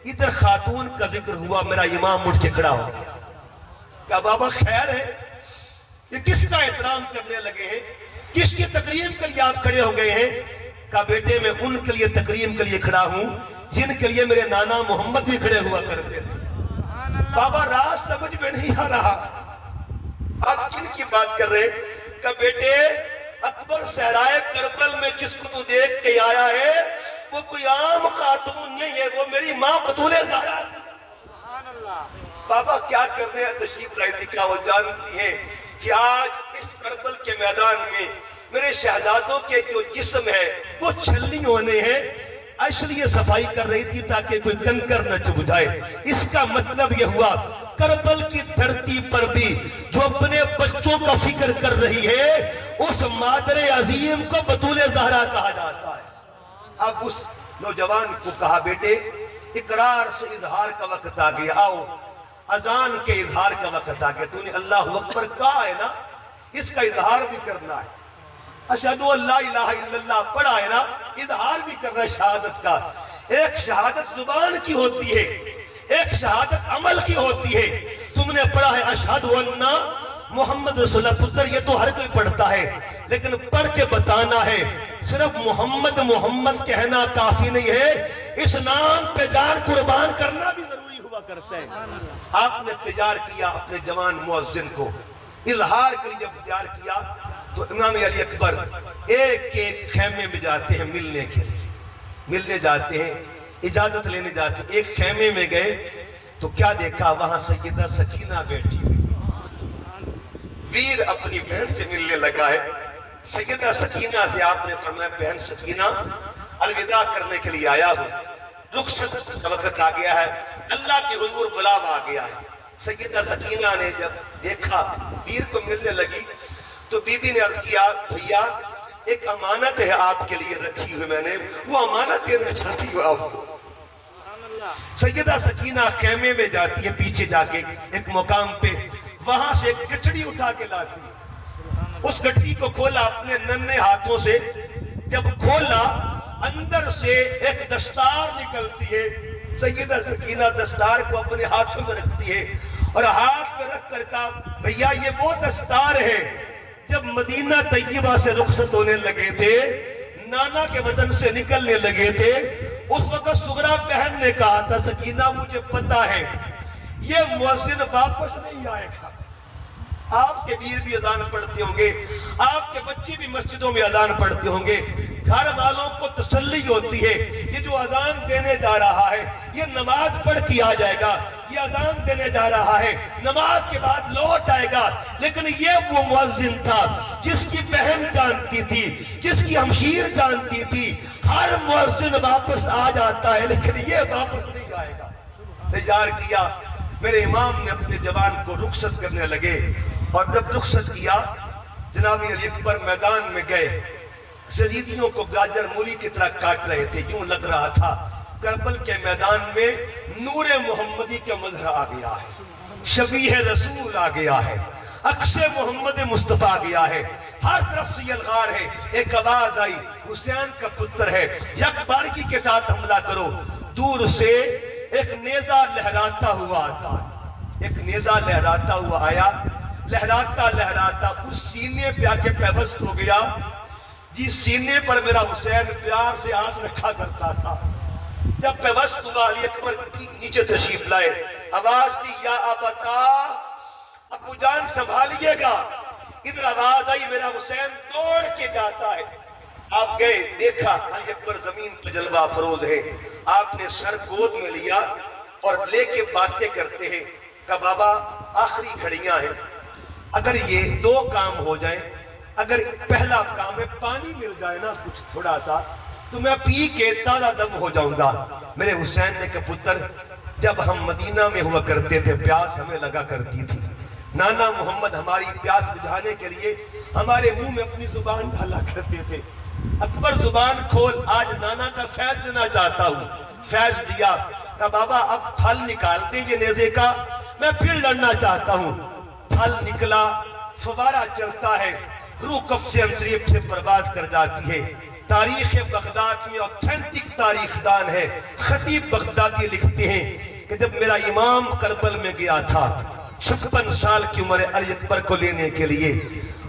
ادھر خاتون کا ذکر ہوا، میرا امام اٹھ کے کھڑا ہو گیا۔ کہا بابا خیر ہے؟ یہ کس کا احترام کرنے لگے ہیں؟ کس کی تقریم کے لیے آپ کھڑے ہو گئے ہیں؟ کہا بیٹے میں ان کے لیے تقریم کے لیے کھڑا ہوں جن کے لیے میرے نانا محمد بھی کھڑے ہوا کرتے تھے۔ بابا راز سمجھ میں نہیں آ رہا، آپ کن کی بات کر رہے ہیں؟ کہا بیٹے اکبر صحرائے کربل میں جس کو تو دیکھ کے آیا ہے وہ کوئی عام خاتون نہیں ہے، وہ میری ماں بطول زہرا۔ بابا کیا کر رہے ہیں؟ تشریف لائی تھی۔ کہا وہ جانتی ہیں کہ آج اس کربل کے میدان میں میرے شہزادوں کے جو جسم ہے وہ چھلنی ہونے ہیں، اس لیے صفائی کر رہی تھی تاکہ کوئی کنکر نہ چبھ جائے۔ اس کا مطلب یہ ہوا کربل کی دھرتی پر بھی جو اپنے بچوں کا فکر کر رہی ہے اس مادر عظیم کو بطول زہرا کہا جاتا ہے۔ اب اس نوجوان کو کہا بیٹے اقرار سے اظہار کا وقت آ گیا، آؤ اذان کے اظہار کا وقت آ گیا۔ تو نے اللہ اکبر کہا ہے نا، اس کا اظہار بھی کرنا ہے۔ اشہد ان لا الہ الا اللہ پڑھا ہے نا، اظہار بھی کرنا ہے شہادت کا۔ ایک شہادت زبان کی ہوتی ہے، ایک شہادت عمل کی ہوتی ہے۔ تم نے پڑھا ہے اشہد ان محمد رسول اللہ، پتر یہ تو ہر کوئی پڑھتا ہے، لیکن پڑھ کے بتانا ہے۔ صرف محمد محمد کہنا کافی نہیں ہے، اس نام پہ جان قربان کرنا بھی ضروری ہوا کرتا ہے۔ آپ نے تیار کیا اپنے جوان مؤذن کو، اظہار کے لیے جب تیار کیا تو امام علی اکبر ایک ایک خیمے میں جاتے ہیں ملنے کے لیے، ملنے جاتے ہیں، اجازت لینے جاتے ہیں۔ ایک خیمے میں گئے تو کیا دیکھا؟ وہاں سیدہ سکینہ بیٹھی ہوئی، ویر اپنی بہن سے ملنے لگا ہے۔ سیدہ سکینہ سے آپ نے فرمایا بہن سکینہ الوداع کرنے کے لیے آیا ہوں، رخصت کا وقت آ گیا ہے، اللہ کے حضور بلاوا آ گیا ہے۔ سیدہ سکینہ نے جب دیکھا ویر کو ملنے لگی تو بی بی نے عرض کیا بھیا ایک امانت ہے آپ کے لیے رکھی ہوئی، میں نے وہ امانت دینا چاہتی ہوں آپ کو۔ سیدہ سکینہ خیمے میں جاتی ہے، پیچھے جا کے ایک مقام پہ وہاں سے ایک گٹھڑی اٹھا کے لاتی ہے۔ اس گٹھڑی کو کھولا اپنے ننھے ہاتھوں سے، جب کھولا اندر سے ایک دستار نکلتی ہے۔ سیدہ سکینہ دستار کو اپنے ہاتھوں میں رکھتی ہے اور ہاتھ میں رکھ کر کہا بھیا یہ وہ دستار ہے جب مدینہ طیبہ سے رخصت ہونے لگے تھے، نانا کے وطن سے نکلنے لگے تھے، اس وقت صغرا بہن نے کہا تھا سکینہ مجھے پتا ہے یہ مؤذن واپس نہیں آئے گا۔ آپ کے میر بھی اذان پڑھتے ہوں گے، آپ کے بچے بھی مسجدوں میں اذان پڑھتے ہوں گے، گھر والوں کو تسلی ہوتی ہے یہ جو اذان دینے جا رہا ہے یہ نماز پڑھ کے آ جائے گا، یہ اذان دینے جا رہا ہے نماز کے بعد لوٹ آئے گا۔ لیکن یہ وہ مؤذن تھا جس کی بہن جانتی تھی، جس کی ہمشیر جانتی تھی ہر مؤذن واپس آ جاتا ہے لیکن یہ واپس نہیں آئے گا۔ تیار کیا، میرے امام نے اپنے جوان کو رخصت کرنے لگے، اور جب رخصت کیا جناب علی اکبر میدان میں گئے، یزیدیوں کو گاجر مولی کی طرح کاٹ رہے تھے، یوں لگ رہا تھا کربل کے میدان میں نور محمدی کا مظہر آ گیا ہے، شبیہ رسول آ گیا ہے، عکس محمد مصطفیٰ آ گیا ہے، ہر طرف سے یلغار ہے۔ ایک آواز آئی حسین کا پتر ہے، یک بارگی کے ساتھ حملہ کرو۔ دور سے ایک نیزہ لہراتا ہوا آتا، ایک نیزہ لہراتا ہوا آیا، لہراتا لہراتا اس سینے پہ آ کے پیوست ہو گیا، جس سینے پر میرا حسین پیار سے ہاتھ رکھا کرتا تھا۔ جب پیوست ہوا علی اکبر نیچے تشریف لائے، آواز دی یا ابتا، ابو جان سنبھالیے گا۔ ادھر آواز آئی میرا حسین دوڑ کے جاتا ہے۔ آپ گئے، دیکھا علی اکبر زمین پہ جلوہ افروز ہے، آپ نے سر گود میں لیا اور لے کے باتیں کرتے ہیں کہ بابا آخری گھڑیاں ہیں، اگر یہ دو کام ہو جائیں، اگر پہلا کام ہے پانی مل جائے نا کچھ تھوڑا سا تو میں پی کے تازہ دم ہو جاؤں گا۔ میرے حسین نے کہا پتر جب ہم مدینہ میں ہوا کرتے تھے پیاس ہمیں لگا کرتی تھی، نانا محمد ہماری پیاس بجھانے کے لیے ہمارے منہ میں اپنی زبان ڈالا کرتے تھے۔ اکبر زبان کھول، آج نانا کا فیض دینا چاہتا ہوں۔ فیض دیا، کہا بابا اب پھل نکال دیں یہ نیزے کا، میں پھر لڑنا چاہتا ہوں۔ پھل نکلا، فوارہ چلتا ہے، روح کف سے انصریف سے برباد کر جاتی ہے۔ تاریخ بغداد میں اوتھینٹک تاریخ دان ہے، خطیب بغدادی لکھتے ہیں کہ جب میرا امام کربل میں گیا تھا 56 سال کی عمر علی اکبر کو لینے کے لیے،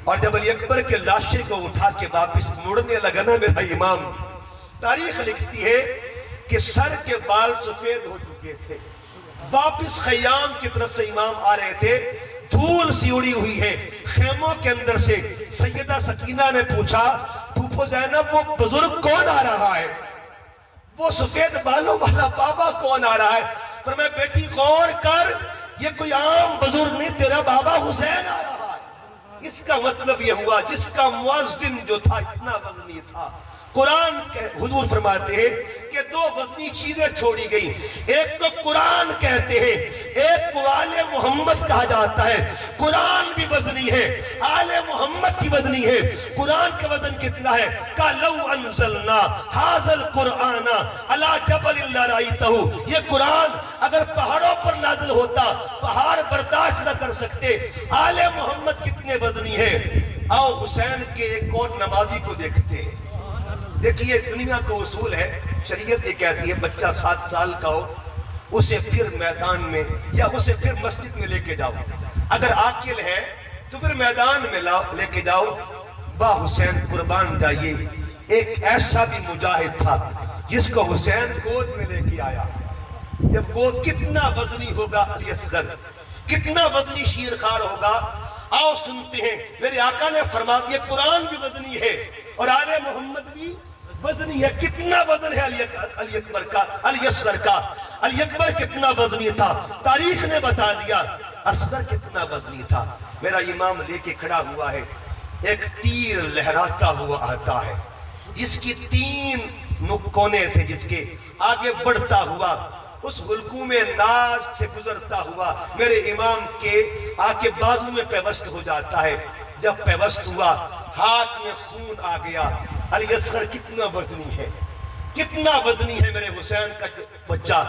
اور جب علی اکبر کے لاشے کو اٹھا کے واپس مڑنے لگا نا میرا امام، تاریخ لکھتی ہے کہ سر کے بال سفید ہو چکے تھے، واپس خیام کی طرف سے امام آ رہے تھے، دھول سی اڑی ہوئی ہے۔ خیموں کے اندر سے سیدہ سکینہ نے پوچھا پھوپھو زینب وہ بزرگ کون آ رہا ہے، وہ سفید بالوں والا بابا کون آ رہا ہے؟ فرمایا بیٹی غور کر، یہ کوئی عام بزرگ نہیں، تیرا بابا حسین آ رہا ہے۔ اس کا مطلب یہ ہوا جس کا مؤذن جو تھا اتنا وزنی تھا۔ قرآن حضور فرماتے ہیں کہ دو وزنی چیزیں چھوڑی گئی، ایک تو قرآن کہتے ہیں، ایک کو آل محمد کہا جاتا ہے۔ قرآن بھی وزنی ہے، آل محمد کی وزنی ہے۔ قرآن کا وزن کتنا ہے؟ کہ لو انزلنا ھذا القرآن علی جبل لرأیتہ، یہ قرآن اگر پہاڑوں پر نازل ہوتا پہاڑ برداشت نہ کر سکتے۔ آل محمد کتنے وزنی ہے؟ آؤ حسین کے ایک اور نمازی کو دیکھتے ہیں۔ دیکھیے دنیا کا اصول ہے، شریعت یہ کہتی ہے بچہ 7 سال کا ہو اسے پھر میدان میں یا اسے پھر مسجد میں لے کے جاؤ، اگر عاقل ہے تو پھر میدان میں لے کے جاؤ۔ با حسین قربان جائیے، ایک ایسا بھی مجاہد تھا جس کو حسین گود میں لے کے آیا۔ جب وہ کتنا وزنی ہوگا علی اصغر، کتنا وزنی شیرخوار ہوگا، آؤ سنتے ہیں۔ میرے آقا نے فرما دیا قرآن بھی وزنی ہے اور آل محمد بھی وزنی ہے۔ کتنا وزن ہے علی اکبر کا، علی اصغر کا؟ علی اکبر کتنا وزنی تھا تاریخ نے بتا دیا، اصغر کتنا وزنی تھا۔ میرا امام لے کے کھڑا ہوا ہے، ایک تیر لہراتا ہوا آتا ہے جس کی 3 کونے تھے، جس کے آگے بڑھتا ہوا اس حلقوم ناز سے گزرتا ہوا میرے امام کے آکے بازو میں پیوست ہو جاتا ہے۔ جب پیوست ہوا ہاتھ میں خون آ گیا۔ علی اصغر کتنا وزنی ہے، کتنا وزنی ہے میرے حسین کا بچہ۔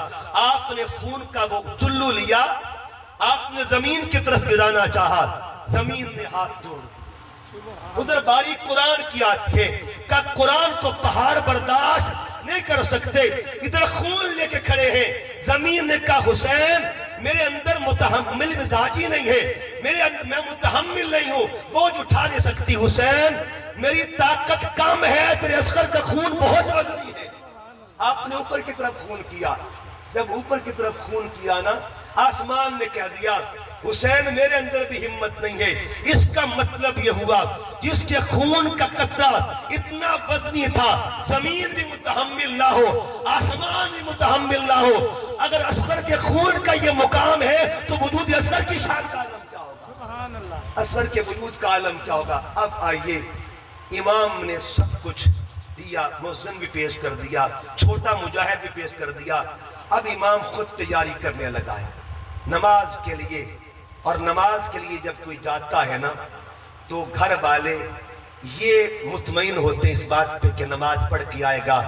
آپ نے خون کا وہ چلو لیا، آپ نے زمین کی طرف گرانا چاہا، زمین نے ہاتھ جوڑ دیا۔ ادھر باریک قرآن کی آتی ہے کہ قرآن کو پہاڑ برداشت نہیں کر سکتے، ادھر خون لے کے کھڑے ہیں۔ زمین نے کہا حسین میرے اندر متحمل مزاجی نہیں ہے، میں متحمل نہیں ہوں، بوجھ اٹھا نہیں سکتی حسین، میری طاقت کم ہے، تیرے اصغر کا خون بہت وزنی ہے۔ آپ نے اوپر کی طرف خون کیا، جب اوپر کی طرف خون کیا نا، آسمان نے کہہ دیا حسین میرے اندر بھی ہمت نہیں ہے۔ اس کا مطلب یہ ہوا جس کے خون کا قطرہ اتنا وزنی تھا، زمین بھی متحمل نہ ہو، آسمان بھی متحمل نہ ہو، اگر اصغر کے خون کا یہ مقام ہے تو وجود اصغر کی شان کا عالم کیا ہوگا؟ اصغر کے وجود کا عالم کیا ہوگا؟ اب آئیے، امام نے سب کچھ دیا، مؤذن بھی پیش کر دیا، چھوٹا مجاہد بھی پیش کر دیا، اب امام خود تیاری کرنے لگا ہے نماز کے لیے۔ اور نماز کے لیے جب کوئی جاتا ہے نا تو گھر والے یہ مطمئن ہوتے ہیں اس بات پہ کہ نماز پڑھ کے آئے گا۔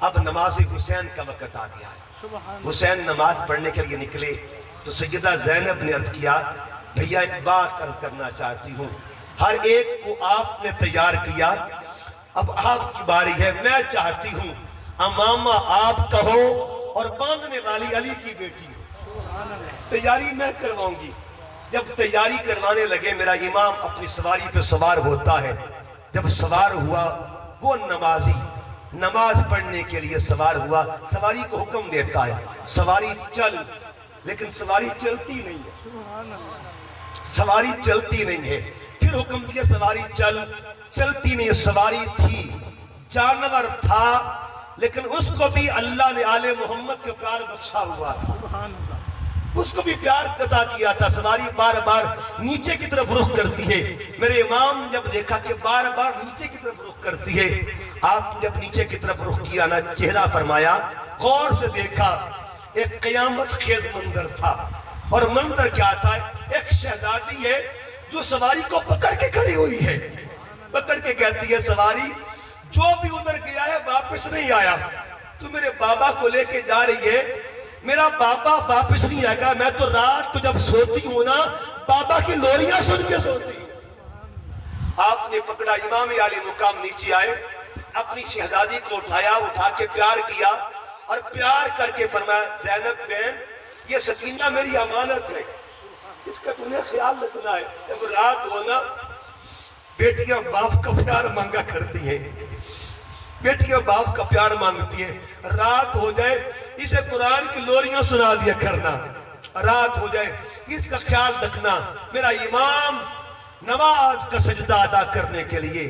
اب نماز حسین کا وقت آ گیا ہے، حسین نماز پڑھنے کے لیے نکلے تو سیدہ زینب نے عرض کیا بھیا ایک بات عرض کرنا چاہتی ہوں، ہر ایک کو آپ نے تیار کیا، اب آپ کی باری ہے، میں چاہتی ہوں امامہ آپ کہو اور باندھنے والی علی کی بیٹی ہو، تیاری میں کرواؤں گی۔ جب تیاری کروانے لگے میرا امام اپنی سواری پہ سوار ہوتا ہے، جب سوار ہوا وہ نمازی نماز پڑھنے کے لیے سوار ہوا، سواری کو حکم دیتا ہے سواری چل، لیکن سواری چلتی نہیں ہے، سواری چلتی نہیں ہے، پھر حکم دیا سواری چلتی نہیں ہے، سواری تھی، جانور تھا، لیکن اس کو بھی اللہ نے آل محمد کے پیار بخشا ہوا تھا، اس کو بھی پیار عطا کیا تھا، سواری بار بار نیچے کی طرف رخ کرتی ہے۔ میرے امام جب دیکھا کہ بار بار نیچے کی طرف رخ کرتی ہے، آپ جب نیچے کی طرف رخ کیا نا، چہرہ فرمایا، غور سے دیکھا، ایک قیامت خیز منظر تھا، اور منظر کیا تھا؟ ایک شہزادی ہے جو سواری کو پکڑ کے کھڑی ہوئی ہے، پکڑ کے کہتی ہے سواری جو بھی ادھر گیا ہے واپس نہیں آیا، تو میرے بابا کو لے کے جا رہی ہے، میرا بابا واپس نہیں آئے گا، میں تو رات کو جب سوتی ہوں نا بابا کی لوریاں سن کے سوتی ہوں۔ آپ نے پکڑا، امام عالی مقام نیچے آئے، اپنی شہزادی کو اٹھا کے پیار کیا، اور پیار کر کے فرمایا زینب بہن یہ سکینہ میری امانت ہے، اس کا تمہیں خیال رکھنا ہے، جب رات ہونا بیٹیاں باپ کا پیار مانگا کرتی ہیں، بیٹیاں باپ کا پیار مانگتی ہیں، رات ہو جائے اسے قرآن کی لوریاں سنا دیا کرنا، رات ہو جائے اس کا خیال رکھنا۔ میرا امام نماز کا سجدہ ادا کرنے کے لیے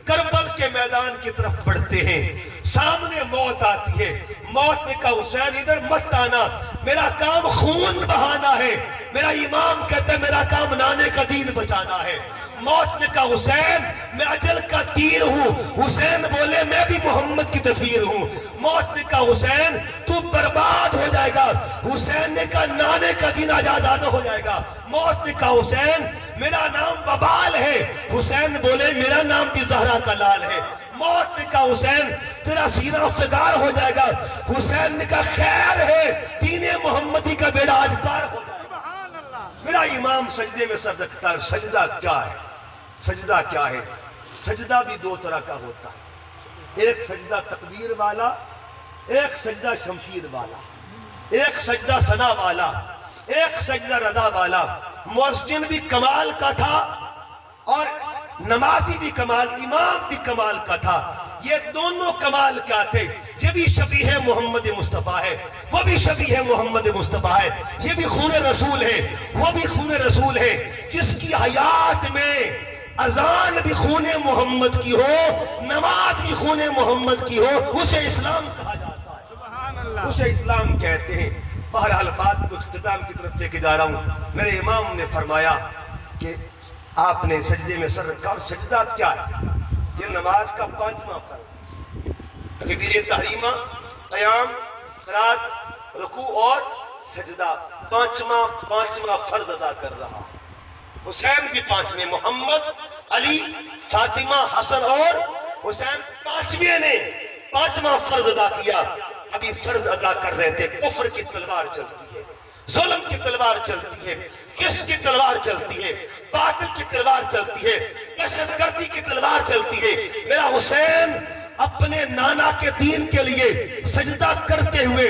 کربل کے میدان کی طرف بڑھتے ہیں، سامنے موت آتی ہے، موت نے کہا حسین ادھر مت آنا، میرا کام خون بہانا ہے، میرا امام کہتا ہے میرا کام نانے کا دین بچانا ہے۔ موت نے کہا حسین میں اجل کا تیر ہوں، حسین بولے میں بھی محمد کی تصویر ہوں۔ موت نے کہا حسین تو برباد ہو جائے گا، حسین نے کہا نانے کا دین آزاد ہو جائے گا۔ موت نے کہا حسین میرا نام وبال ہے، حسین بولے میرا نام بھی زہرا کا لال ہے۔ موت نے کہا حسین تیرا سینہ فگار ہو جائے گا، حسین نے کہا خیر ہے دین محمدی کا بیڑا آج پار ہو جائے گا۔ میرا امام سجدے میں سر رکھتا ہے، سجدہ کیا ہے؟ سجدہ کیا ہے؟ سجدہ بھی دو طرح کا ہوتا ہے، ایک سجدہ تکبیر والا، ایک سجدہ شمشیر والا، ایک سجدہ ثنا والا، ایک سجدہ رضا والا۔ مؤذن بھی کمال کا تھا اور نمازی بھی کمال، امام بھی کمال کا تھا۔ یہ دونوں کمال کیا تھے؟ یہ بھی شبیہ محمد مصطفیٰ ہے، وہ بھی شبیہ محمد مصطفیٰ ہے، یہ بھی خون رسول ہے، وہ بھی خون رسول ہے۔ جس کی حیات میں اذان بھی خون محمد کی ہو، نماز بھی خون محمد کی ہو، اسے اسلام کہا جاتا ہے، اسے اسلام کہتے ہیں۔ بہرحال بات کو اختتام کی طرف لے کے جا رہا ہوں۔ میرے امام نے فرمایا کہ آپ نے سجدے میں سر رکھا، اور سجدہ کیا ہے؟ یہ نماز کا 5واں فرض، تکبیر تحریمہ، قیام، قرات، رکوع اور سجدہ، پانچواں فرض ادا کر رہا۔ حسین بھی 5ویں، محمد، علی، فاطمہ، حسن اور حسین 5ویں نے 5واں فرض ادا کیا۔ ابھی فرض ادا کر رہے تھے، کفر کی تلوار چلتی ہے، ظلم کی تلوار چلتی ہے، فسق کی تلوار چلتی ہے، باطل کی تلوار چلتی ہے، دہشت گردی کی تلوار چلتی ہے۔ میرا حسین اپنے نانا کے دین کے لیے سجدہ کرتے ہوئے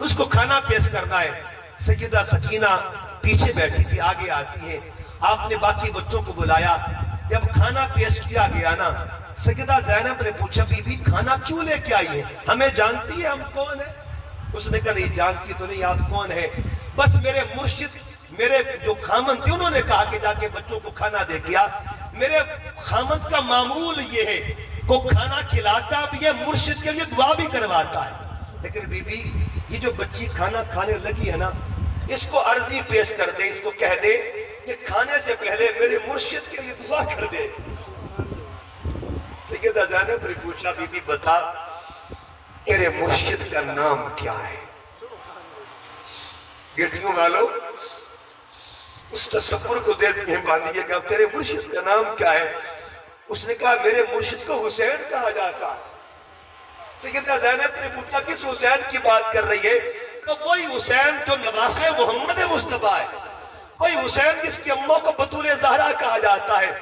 اس کو کھانا پیش کرنا ہے. سیدہ سکینہ پیچھے بیٹھی تھی, آگے آتی ہے. آپ نے باقی بچوں کو بلایا. جب کھانا پیش کیا گیا نا, سیدہ زینب نے پوچھا بی بی کھانا کیوں لے کے آئی ہے, ہمیں جانتی ہے ہم کون ہیں؟ اس نے کہا نہیں جانتی تو نہیں, آپ کون ہے؟ بس میرے مرشد, میرے جو خامن تھے انہوں نے کہا کہ جا کے بچوں کو کھانا دے کیا. میرے خامن کا معمول یہ ہے کو کھانا کھلاتا بھی ہے, مرشد کے لیے دعا بھی کرواتا ہے. لیکن بی بی یہ جو بچی کھانا کھانے لگی ہے نا, اس کو عرضی پیش کر دے, اس کو کہہ دے کہ کھانے سے پہلے میرے مرشد کے لیے دعا کر دے. سیدہ زینب نے پوچھا بی بی بتا تیرے مرشد کا نام کیا ہے؟ بیٹیوں والو اس تصور کو دل میں باندھیے گا, تیرے مرشد کا نام کیا ہے؟ اس نے کہا میرے مرشد کو حسین کہا جاتا ہے. سیدہ زینب نے پوچھا کس حسین کی بات کر رہی ہے؟ کہ وہی حسین جو نواسے محمد مصطفیٰ ہے, وہی حسین جس کی اماں کو بطول زہرا کہا جاتا ہے,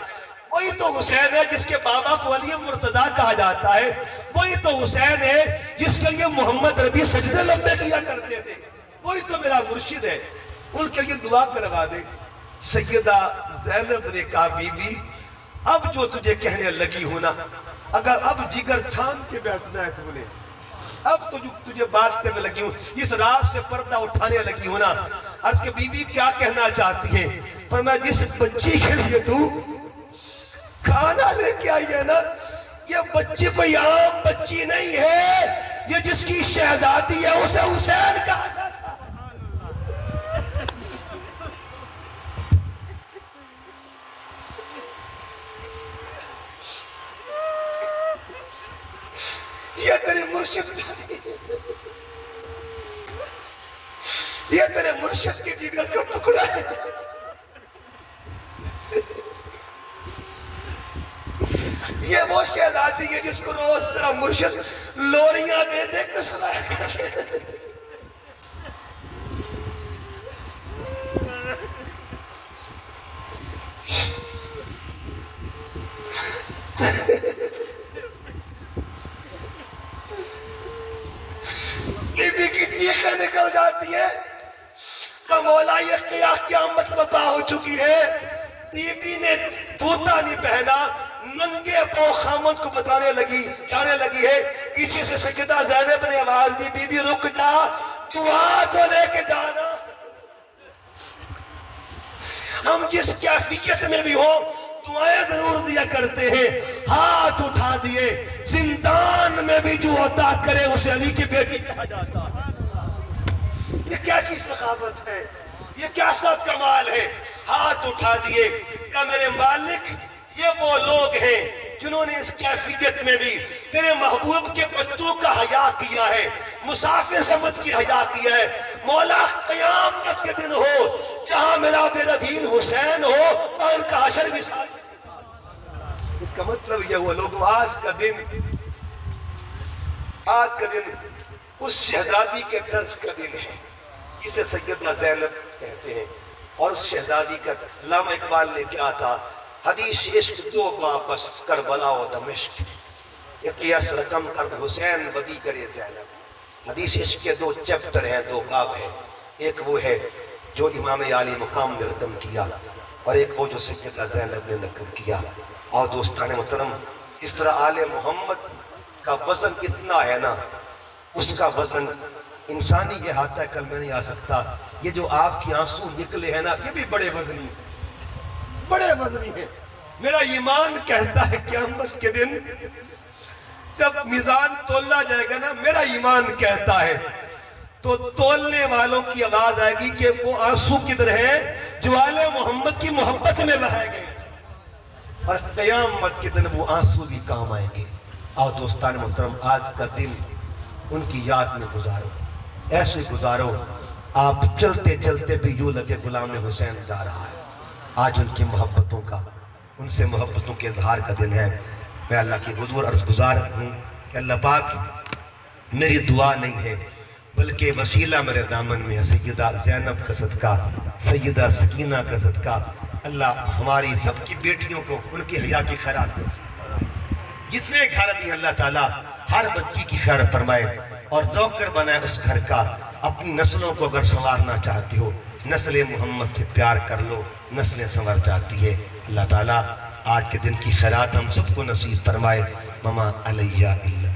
وہی تو حسین ہے جس کے بابا کو علی مرتضیٰ کہا جاتا ہے, وہی تو حسین ہے جس کے لیے محمد ربی سجدے لمبے کیا کرتے تھے, وہی تو میرا مرشد ہے, ان کے لیے دعا کروا دے. سیدہ زینب نے کہا بی بی اب جو تجھے کہنے لگی ہونا, اگر اب جگر تھام کے بیٹھنا ہے تو نے, اب تو تجھے بات کرنے لگی ہوں, اس رات سے پردہ اٹھانے لگی ہونا. عرض کہ بی بی کیا کہنا چاہتی ہے؟ فرمایا جس بچی کے لیے تو کھانا لے کے آئی ہے نا, یہ بچی کوئی عام بچی نہیں ہے, یہ جس کی شہزادی ہے اسے حسین کہا جاتا ہے. یہ تیرے مرشد یہ تیرے مرشد کی جگر کا ٹکڑا ہے. یہ وہ شہزادی ہے جس کو روز تیرا مرشد لوریاں دے دے کر سلایا کرتے. بی بی کی چیخیں نکل جاتی ہے کہ مولا یہ قیامت وبا ہو چکی ہے. بی بی نے طوطا نہیں پہنا, ننگے پاؤں خامد کو بتانے لگی, جانے لگی ہے. پیچھے سے سیدہ زینب نے آواز دی بی بی رک جا, دعا تو لے کے جانا. ہم جس کیفیت میں بھی ہوں دعائیں ضرور دیا کرتے ہیں. ہاتھ اٹھا دیے, زندان میں بھی جو عطا کرے اسے علی کی بیٹی کہا جاتا ہے. یہ کیا چیز ثقافت ہے, یہ کیسا کمال ہے. ہاتھ اٹھا دیے کہ میرے مالک یہ وہ لوگ ہیں جنہوں نے اس کیفیت میں بھی تیرے محبوب کے بچوں کا حیا کیا ہے, مسافر سمجھ کے حیا کیا ہے. مولا قیامت کے دن ہو جہاں میرا تیرا دین حسین ہو اور ان کا حشر بھی ساتھ. اس کا مطلب یہ ہوا لوگ آج کا دن اس شہزادی کے درد کا دن ہے جسے سیدہ زینب کہتے ہیں. اور اس شہزادی کا علامہ اقبال نے کیا تھا, حدیث عشق دو واپس کربلا و دمشق, یہ قیاس رقم کرد حسین بدی کرے زینب. حدیث عشق کے 2 چیپٹر ہیں, 2 باب ہیں. ایک وہ ہے جو امام عالی مقام نے رقم کیا, اور ایک وہ جو سیدہ زینب نے رقم کیا. اور دوستان محترم اس طرح آل محمد کا وزن اتنا ہے نا, اس کا وزن انسانی احاطہ کل میں نہیں آ سکتا. یہ جو آپ کی آنسو نکلے ہیں نا, یہ بھی بڑے وزنی ہیں. میرا ایمان کہتا ہے قیامت کے دن جب میزان تولا جائے گا نا, میرا ایمان کہتا ہے تو تولنے والوں کی آواز آئے گی کہ وہ آنسو کدھر ہیں جو آل محمد کی محبت میں بہائے گئے, اور قیامت کے دن وہ آنسو بھی کام آئیں گے. اور دوستان محترم آج کا دن ان کی یاد میں گزارو, ایسے گزارو آپ چلتے چلتے بھی یوں لگے غلام حسین جا رہا ہے. آج ان کی محبتوں کا, ان سے محبتوں کے اظہار کا دن ہے. میں اللہ کی حضور عرض گزار ہوں کہ اللہ پاک میری دعا نہیں ہے بلکہ وسیلہ میرے دامن میں ہے سیدہ زینب کا صدقہ, سیدہ سکینہ کا صدقہ. اللہ ہماری سب کی بیٹیوں کو ان کی حیا کی خیرات کرے. جتنے گھر بھی اللہ تعالیٰ ہر بچی کی خیر فرمائے اور نوکر بنائے اس گھر کا. اپنی نسلوں کو اگر سنوارنا چاہتی ہو، نسل محمد سے پیار کر لو، نسلیں سنور جاتی ہے۔ اللہ تعالیٰ آج کے دن کی خیرات ہم سب کو نصیب فرمائے۔ مما علیہ الا